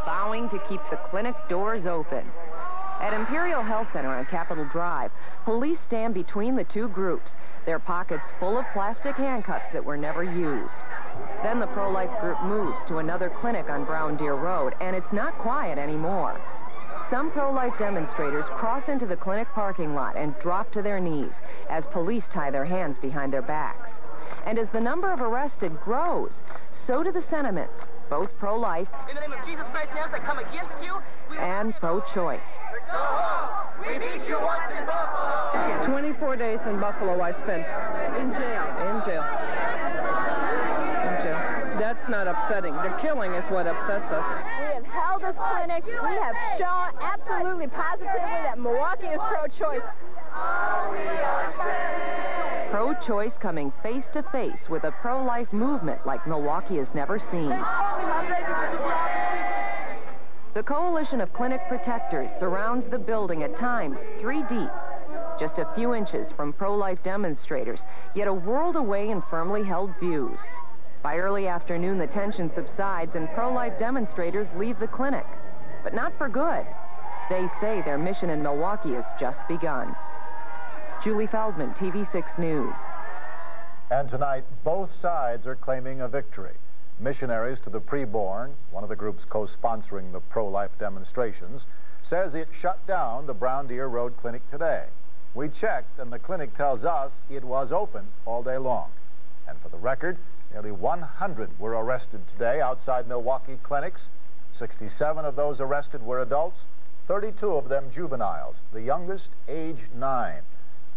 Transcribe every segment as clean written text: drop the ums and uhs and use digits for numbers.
bowing to keep the clinic doors open. At Imperial Health Center on Capitol Drive, police stand between the two groups, their pockets full of plastic handcuffs that were never used. Then the pro-life group moves to another clinic on Brown Deer Road, and it's not quiet anymore. Some pro-life demonstrators cross into the clinic parking lot and drop to their knees as police tie their hands behind their backs. And as the number of arrested grows, so do the sentiments, both pro-life in the name of Jesus Christ, that come against you, and pro-choice. We beat you once in Buffalo. 24 days in Buffalo I spent. In jail. In jail. In jail. That's not upsetting. The killing is what upsets us. We have held this clinic. We have shown absolutely positively that Milwaukee is pro-choice. Pro-choice coming face-to-face with a pro-life movement like Milwaukee has never seen. The coalition of clinic protectors surrounds the building at times 3 deep, just a few inches from pro-life demonstrators, yet a world away in firmly held views. By early afternoon, the tension subsides and pro-life demonstrators leave the clinic, but not for good. They say their mission in Milwaukee has just begun. Julie Feldman, TV6 News. And tonight, both sides are claiming a victory. Missionaries to the Preborn, one of the groups co-sponsoring the pro-life demonstrations, says it shut down the Brown Deer Road Clinic today. We checked, and the clinic tells us it was open all day long. And for the record, nearly 100 were arrested today outside Milwaukee clinics. 67 of those arrested were adults, 32 of them juveniles, the youngest age 9.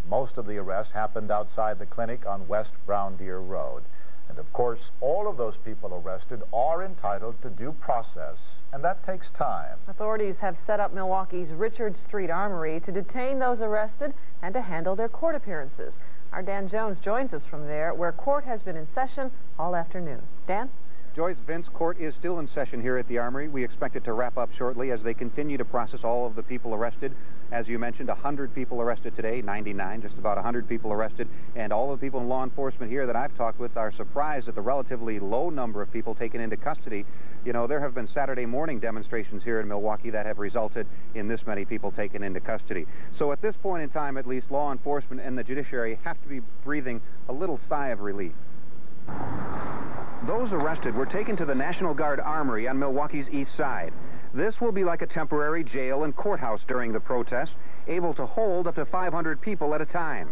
Most of the arrests happened outside the clinic on West Brown Deer Road. And of course, all of those people arrested are entitled to due process, and that takes time. Authorities have set up Milwaukee's Richard Street Armory to detain those arrested and to handle their court appearances. Our Dan Jones joins us from there, where court has been in session all afternoon. Dan? Joyce, Vince, court is still in session here at the Armory. We expect it to wrap up shortly as they continue to process all of the people arrested. As you mentioned, 100 people arrested today, 99, just about 100 people arrested. And all of the people in law enforcement here that I've talked with are surprised at the relatively low number of people taken into custody. You know, there have been Saturday morning demonstrations here in Milwaukee that have resulted in this many people taken into custody. So at this point in time, at least, law enforcement and the judiciary have to be breathing a little sigh of relief. Those arrested were taken to the National Guard Armory on Milwaukee's east side. This will be like a temporary jail and courthouse during the protest, able to hold up to 500 people at a time.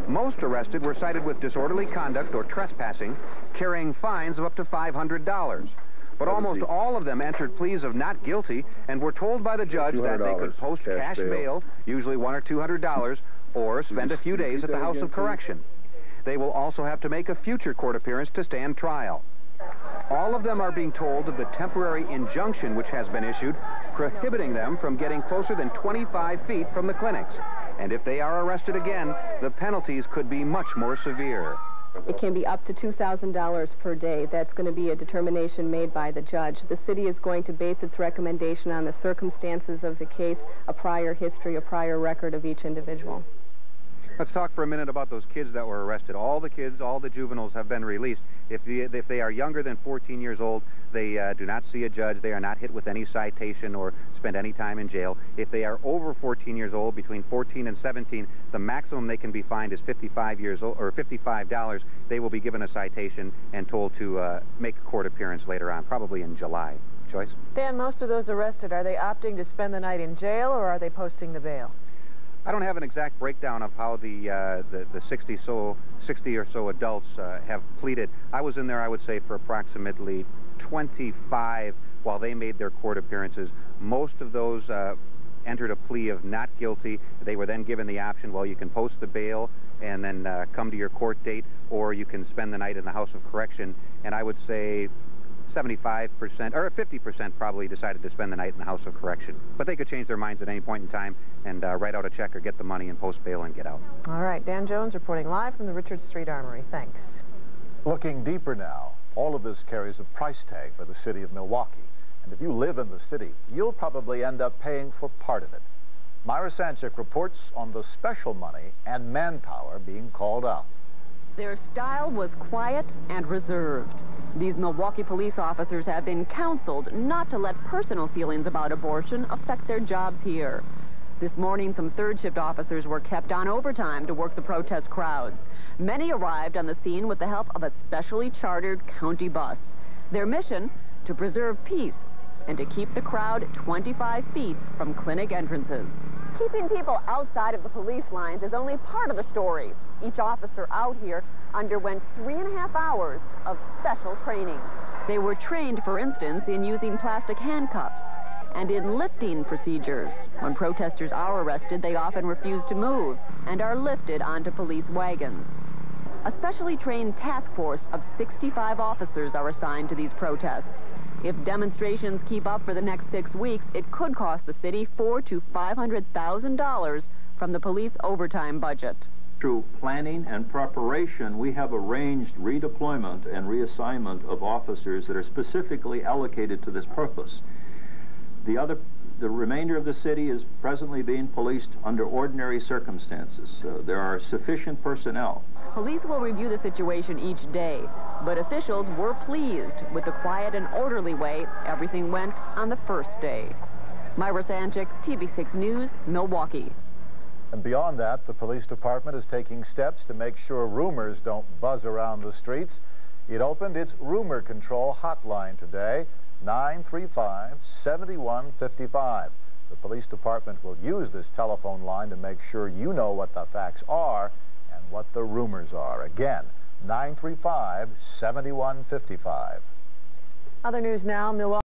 Most arrested were cited with disorderly conduct or trespassing, carrying fines of up to $500. But almost all of them entered pleas of not guilty and were told by the judge that they could post cash bail, usually $100 or $200, or spend a few days at the House of Correction. They will also have to make a future court appearance to stand trial. All of them are being told of the temporary injunction which has been issued, prohibiting them from getting closer than 25 feet from the clinics. And if they are arrested again, the penalties could be much more severe. It can be up to $2,000 per day. That's going to be a determination made by the judge. The city is going to base its recommendation on the circumstances of the case, a prior history, a prior record of each individual. Let's talk for a minute about those kids that were arrested. All the kids, all the juveniles have been released. If they are younger than 14 years old, they do not see a judge. They are not hit with any citation or spend any time in jail. If they are over 14 years old, between 14 and 17, the maximum they can be fined is 55 years old, or $55. They will be given a citation and told to make a court appearance later on, probably in July. Joyce? Dan, most of those arrested, are they opting to spend the night in jail or are they posting the bail? I don't have an exact breakdown of how the 60 or so adults have pleaded. I was in there, I would say, for approximately 25 while they made their court appearances. Most of those entered a plea of not guilty. They were then given the option, well, you can post the bail and then come to your court date, or you can spend the night in the House of Correction. And I would say 75% or 50% probably decided to spend the night in the House of Correction. But they could change their minds at any point in time and write out a check or get the money and post bail and get out. All right, Dan Jones reporting live from the Richard Street Armory. Thanks. Looking deeper now, all of this carries a price tag for the city of Milwaukee. And if you live in the city, you'll probably end up paying for part of it. Myra Sanchik reports on the special money and manpower being called out. Their style was quiet and reserved. These Milwaukee police officers have been counseled not to let personal feelings about abortion affect their jobs here. This morning, some third-shift officers were kept on overtime to work the protest crowds. Many arrived on the scene with the help of a specially chartered county bus. Their mission, to preserve peace and to keep the crowd 25 feet from clinic entrances. Keeping people outside of the police lines is only part of the story. Each officer out here underwent 3.5 hours of special training. They were trained, for instance, in using plastic handcuffs and in lifting procedures. When protesters are arrested, they often refuse to move and are lifted onto police wagons. A specially trained task force of 65 officers are assigned to these protests. If demonstrations keep up for the next 6 weeks, it could cost the city $400,000 to $500,000 from the police overtime budget. Through planning and preparation, we have arranged redeployment and reassignment of officers that are specifically allocated to this purpose. The remainder of the city is presently being policed under ordinary circumstances. There are sufficient personnel. Police will review the situation each day, but officials were pleased with the quiet and orderly way everything went on the first day. Myra Sanchik, TV6 News, Milwaukee. And beyond that, the police department is taking steps to make sure rumors don't buzz around the streets. It opened its rumor control hotline today, 935-7155. The police department will use this telephone line to make sure you know what the facts are and what the rumors are. Again, 935-7155. Other news now, Milwaukee.